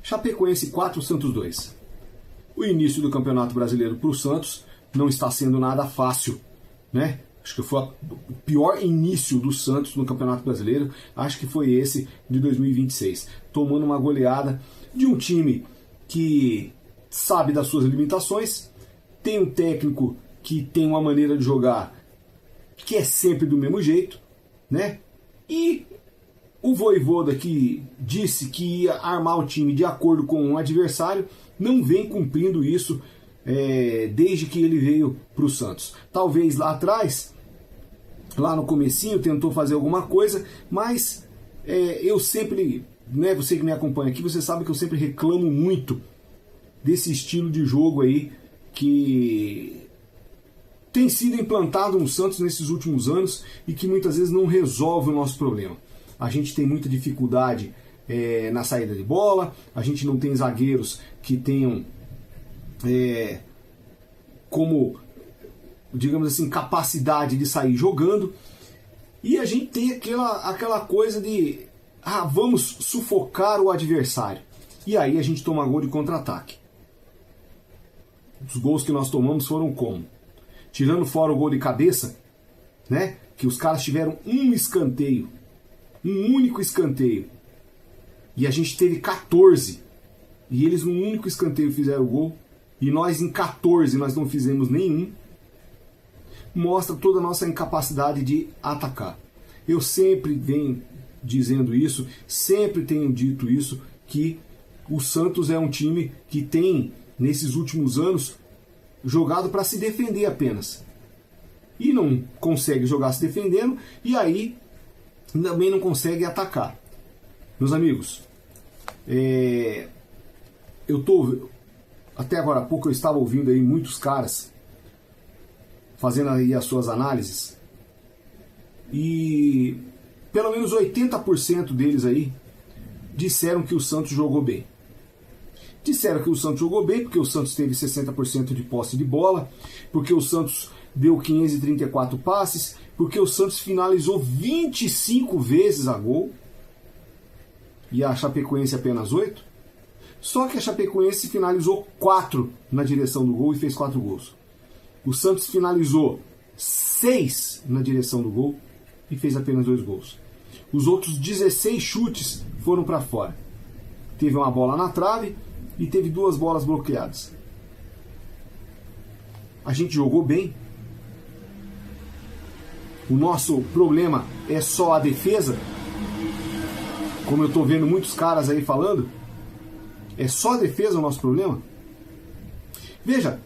Chapecoense 4, Santos 2. O início do Campeonato Brasileiro para o Santos não está sendo nada fácil, né? Acho que foi o pior início do Santos no Campeonato Brasileiro. Acho que foi esse de 2026. Tomando uma goleada de um time que sabe das suas limitações, tem um técnico que tem uma maneira de jogar que é sempre do mesmo jeito, né? E o Vojvoda, que disse que ia armar o time de acordo com um adversário, não vem cumprindo isso desde que ele veio para o Santos. Talvez lá atrás, lá no comecinho, tentou fazer alguma coisa, mas eu sempre, né, você que me acompanha aqui, você sabe que eu sempre reclamo muito desse estilo de jogo aí que tem sido implantado no Santos nesses últimos anos e que muitas vezes não resolve o nosso problema. A gente tem muita dificuldade na saída de bola, a gente não tem zagueiros que tenham como, digamos assim, capacidade de sair jogando, e a gente tem aquela coisa de vamos sufocar o adversário, e aí a gente toma gol de contra-ataque. Os gols que nós tomamos foram como? Tirando fora o gol de cabeça, né, que os caras tiveram um escanteio, um único escanteio, e a gente teve 14, e eles num único escanteio fizeram o gol, e nós em 14 nós não fizemos nenhum. Mostra toda a nossa incapacidade de atacar. Eu sempre venho dizendo isso, sempre tenho dito isso, que o Santos é um time que tem, nesses últimos anos, jogado para se defender apenas. E não consegue jogar se defendendo, e aí também não consegue atacar. Meus amigos, até agora há pouco eu estava ouvindo aí muitos caras fazendo aí as suas análises, e pelo menos 80% deles aí disseram que o Santos jogou bem. Disseram que o Santos jogou bem porque o Santos teve 60% de posse de bola, porque o Santos deu 534 passes, porque o Santos finalizou 25 vezes a gol e a Chapecoense apenas 8. Só que a Chapecoense finalizou 4 na direção do gol e fez 4 gols. O Santos finalizou 6 na direção do gol e fez apenas 2 gols. Os outros 16 chutes foram para fora. Teve uma bola na trave e teve 2 bolas bloqueadas. A gente jogou bem. O nosso problema é só a defesa, como eu estou vendo muitos caras aí falando. É só a defesa o nosso problema? Veja,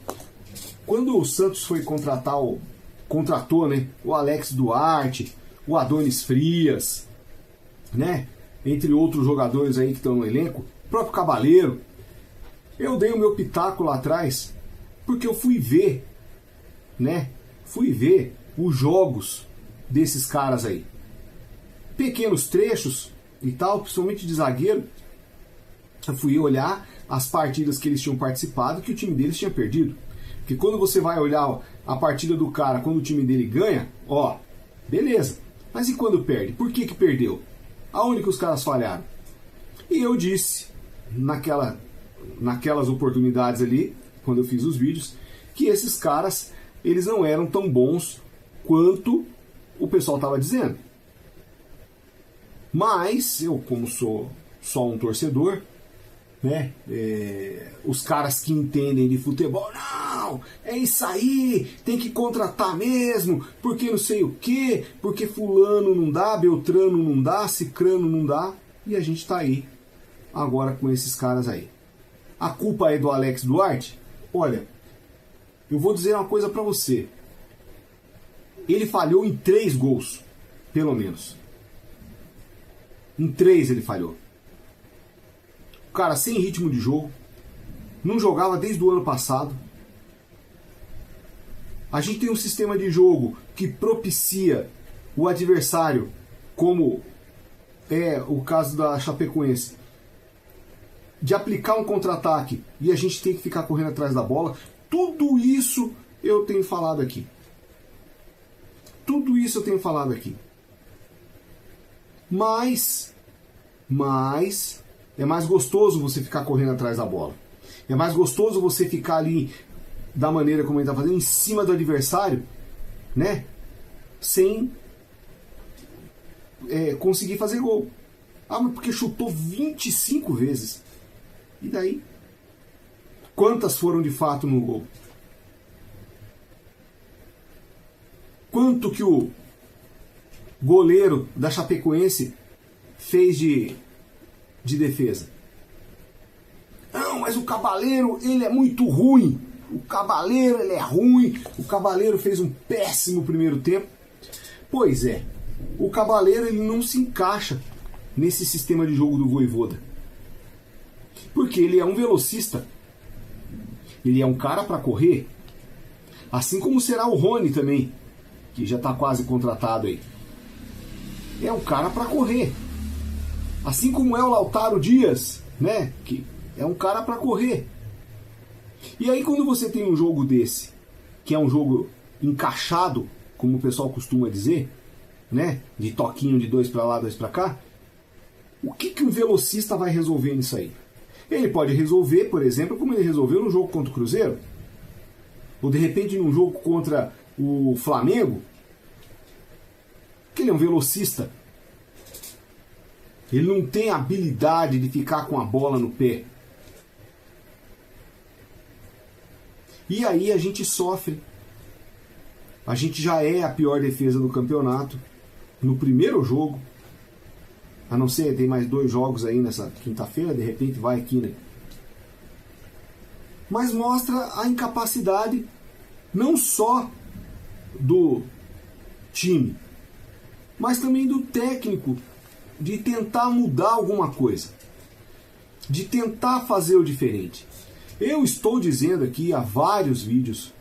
quando o Santos foi contratou, né, o Alex Duarte, o Adonis Frias, né, entre outros jogadores aí que estão no elenco, o próprio Cabaleiro, eu dei o meu pitaco lá atrás, porque eu fui ver os jogos desses caras aí. Pequenos trechos e tal, principalmente de zagueiro. Eu fui olhar as partidas que eles tinham participado, que o time deles tinha perdido. Porque quando você vai olhar a partida do cara, quando o time dele ganha, beleza. Mas e quando perde? Por que perdeu? Aonde que os caras falharam? E eu disse, naquelas oportunidades ali, quando eu fiz os vídeos, que esses caras, eles não eram tão bons quanto o pessoal estava dizendo. Mas eu, como sou só um torcedor, né, os caras que entendem de futebol, não, é isso aí, tem que contratar mesmo, porque não sei o que, porque fulano não dá, Beltrano não dá, Cicrano não dá, e a gente tá aí agora com esses caras aí. A culpa é do Alex Duarte? Olha, eu vou dizer uma coisa pra você, ele falhou em 3 gols, pelo menos. Em 3 ele falhou. O cara sem ritmo de jogo, não jogava desde o ano passado. A gente tem um sistema de jogo que propicia o adversário, como é o caso da Chapecoense, de aplicar um contra-ataque e a gente tem que ficar correndo atrás da bola. Tudo isso eu tenho falado aqui. Tudo isso eu tenho falado aqui. Mas É mais gostoso você ficar correndo atrás da bola. É mais gostoso você ficar ali da maneira como ele está fazendo, em cima do adversário, né? Sem conseguir fazer gol. Ah, mas porque chutou 25 vezes. E daí? Quantas foram de fato no gol? Quanto que o goleiro da Chapecoense fez de defesa? Não, mas o Cabaleiro, ele é muito ruim. O Cabaleiro, ele é ruim. O Cabaleiro fez um péssimo primeiro tempo. Pois é, o Cabaleiro, ele não se encaixa nesse sistema de jogo do Vojvoda. Porque ele é um velocista. Ele é um cara para correr. Assim como será o Rony também, que já está quase contratado aí. É um cara para correr. Assim como é o Lautaro Dias, né? Que é um cara para correr. E aí quando você tem um jogo desse, que é um jogo encaixado, como o pessoal costuma dizer, né? De toquinho de 2 para lá, 2 para cá, o que um velocista vai resolver nisso aí? Ele pode resolver, por exemplo, como ele resolveu no jogo contra o Cruzeiro, ou de repente num jogo contra o Flamengo, que ele é um velocista. Ele não tem habilidade de ficar com a bola no pé. E aí a gente sofre. A gente já é a pior defesa do campeonato. No primeiro jogo, a não ser, tem mais 2 jogos aí nessa quinta-feira, de repente vai aqui, né? Mas mostra a incapacidade não só do time, mas também do técnico de tentar mudar alguma coisa, de tentar fazer o diferente. Eu estou dizendo aqui há vários vídeos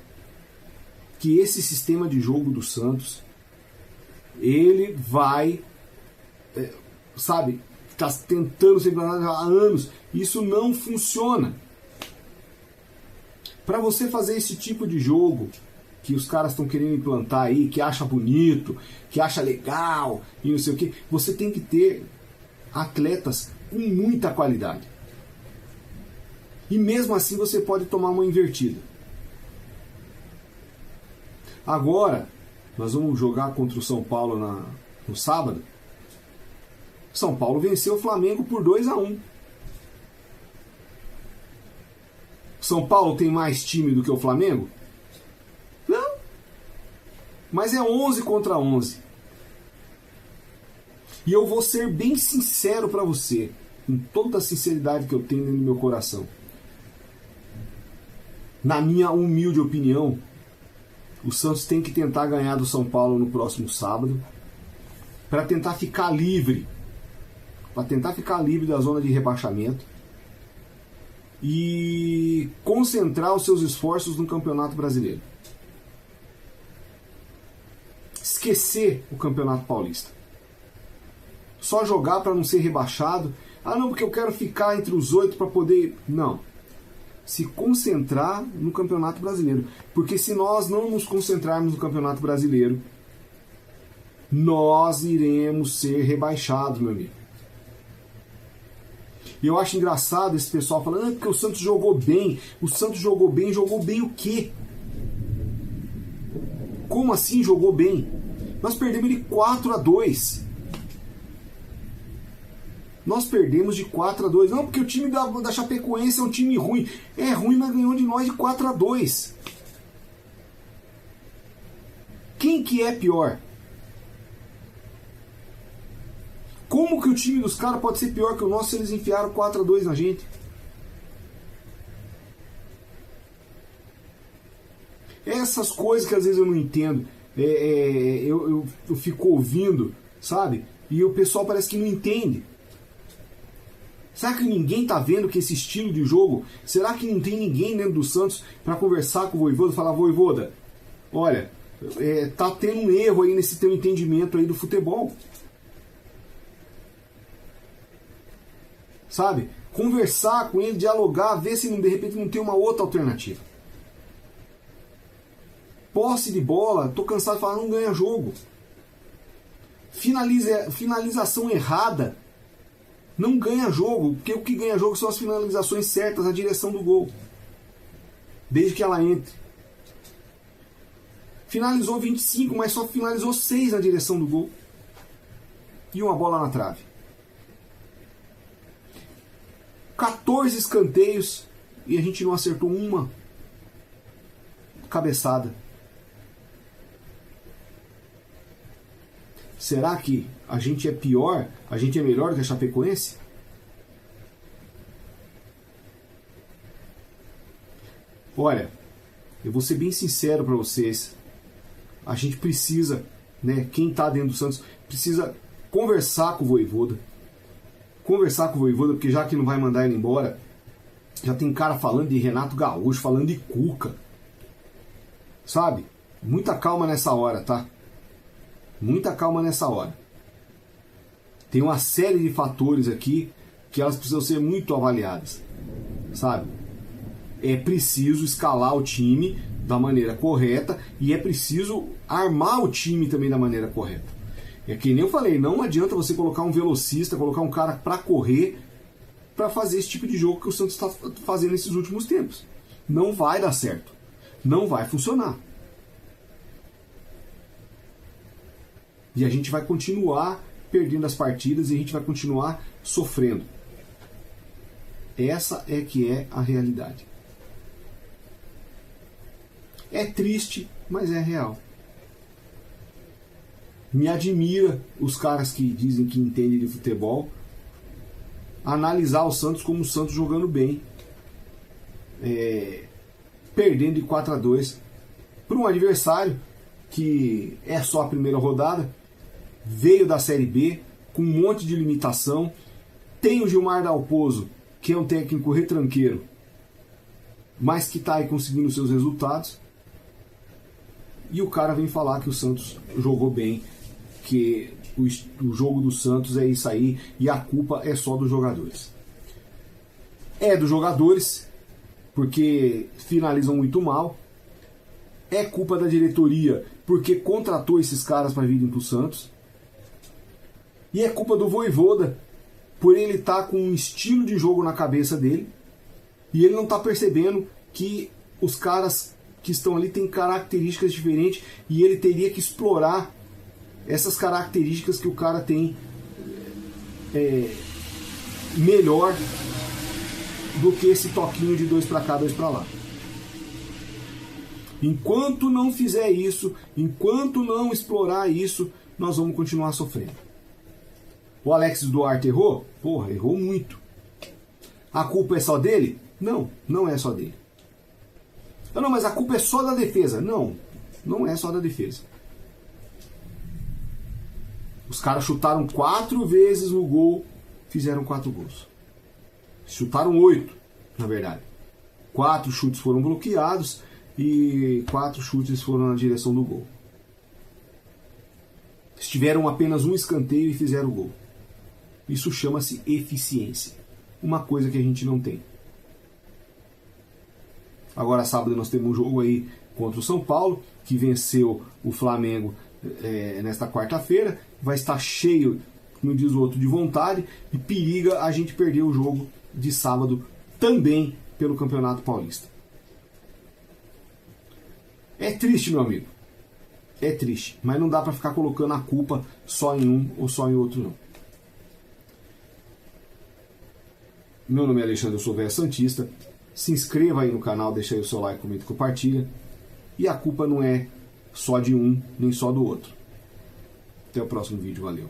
que esse sistema de jogo do Santos, ele vai, está tentando ser implantado há anos. Isso não funciona. Para você fazer esse tipo de jogo que os caras estão querendo implantar aí, que acha bonito, que acha legal e não sei o que, você tem que ter atletas com muita qualidade. E mesmo assim você pode tomar uma invertida. Agora, nós vamos jogar contra o São Paulo no sábado. São Paulo venceu o Flamengo por 2-1. São Paulo tem mais time do que o Flamengo? Não. Mas é 11 contra 11. E eu vou ser bem sincero para você, com toda a sinceridade que eu tenho no meu coração. Na minha humilde opinião, o Santos tem que tentar ganhar do São Paulo no próximo sábado, para tentar ficar livre, da zona de rebaixamento e concentrar os seus esforços no Campeonato Brasileiro. Esquecer o Campeonato Paulista. Só jogar para não ser rebaixado. Ah, não, porque eu quero ficar entre os 8 para poder... Não. Se concentrar no Campeonato Brasileiro. Porque se nós não nos concentrarmos no Campeonato Brasileiro, nós iremos ser rebaixados, meu amigo. E eu acho engraçado esse pessoal falando porque o Santos jogou bem. O Santos jogou bem o quê? Como assim jogou bem? Nós perdemos de 4-2. Nós perdemos de 4-2. Não, porque o time da Chapecoense é um time ruim. É ruim, mas ganhou de nós de 4-2. Quem que é pior? Como que o time dos caras pode ser pior que o nosso se eles enfiaram 4-2 na gente? Essas coisas que às vezes eu não entendo. Eu fico ouvindo, sabe? E o pessoal parece que não entende. Será que ninguém está vendo que esse estilo de jogo... Será que não tem ninguém dentro do Santos para conversar com o Vojvoda e falar: Vojvoda, olha, tá tendo um erro aí nesse teu entendimento aí do futebol. Sabe? Conversar com ele, dialogar, ver se de repente não tem uma outra alternativa. Posse de bola, tô cansado de falar, não ganha jogo. Finalização errada Não ganha jogo, porque o que ganha jogo são as finalizações certas, a direção do gol. Desde que ela entre. Finalizou 25, mas só finalizou 6 na direção do gol. E uma bola na trave. 14 escanteios e a gente não acertou uma cabeçada. Será que a gente é pior? A gente é melhor que a Chapecoense? Olha, eu vou ser bem sincero para vocês. A gente precisa, né, quem está dentro do Santos, precisa conversar com o Vojvoda. Conversar com o Vojvoda, porque já que não vai mandar ele embora, já tem cara falando de Renato Gaúcho, falando de Cuca. Sabe? Muita calma nessa hora, tá? Muita calma nessa hora. Tem uma série de fatores aqui que elas precisam ser muito avaliadas. Sabe? É preciso escalar o time da maneira correta e é preciso armar o time também da maneira correta. É que nem eu falei, não adianta você colocar um velocista, colocar um cara para correr para fazer esse tipo de jogo que o Santos está fazendo nesses últimos tempos. Não vai dar certo. Não vai funcionar. E a gente vai continuar perdendo as partidas e a gente vai continuar sofrendo. Essa é que é a realidade. É triste, mas é real. Me admira os caras que dizem que entendem de futebol analisar o Santos como o Santos jogando bem, perdendo de 4-2 para um adversário que é só a primeira rodada, veio da Série B com um monte de limitação, tem o Gilmar Dalpozo, que é um técnico retranqueiro, mas que está aí conseguindo seus resultados, e o cara vem falar que o Santos jogou bem, que o jogo do Santos é isso aí e a culpa é só dos jogadores. É dos jogadores, porque finalizam muito mal. É culpa da diretoria, porque contratou esses caras para virem para o Santos. E é culpa do Vojvoda, por ele estar com um estilo de jogo na cabeça dele e ele não está percebendo que os caras que estão ali têm características diferentes e ele teria que explorar essas características que o cara tem melhor do que esse toquinho de 2 para cá, 2 para lá. Enquanto não fizer isso, enquanto não explorar isso, nós vamos continuar sofrendo. O Alex Duarte errou? Porra, errou muito. A culpa é só dele? Não, não é só dele. Não, mas a culpa é só da defesa. Não, não é só da defesa. Os caras chutaram 4 vezes no gol, fizeram 4 gols. Chutaram 8, na verdade. 4 chutes foram bloqueados e 4 chutes foram na direção do gol. Eles tiveram apenas um escanteio e fizeram o gol. Isso chama-se eficiência. Uma coisa que a gente não tem. Agora sábado nós temos um jogo aí contra o São Paulo, que venceu o Flamengo nesta quarta-feira. Vai estar cheio, como diz o outro, de vontade e periga a gente perder o jogo de sábado também pelo Campeonato Paulista. É triste, meu amigo. É triste, mas não dá para ficar colocando a culpa só em um ou só em outro, não. Meu nome é Alexandre, eu sou Véia Santista. Se inscreva aí no canal, deixa aí o seu like, comenta e compartilha. E a culpa não é só de um, nem só do outro. Até o próximo vídeo, valeu.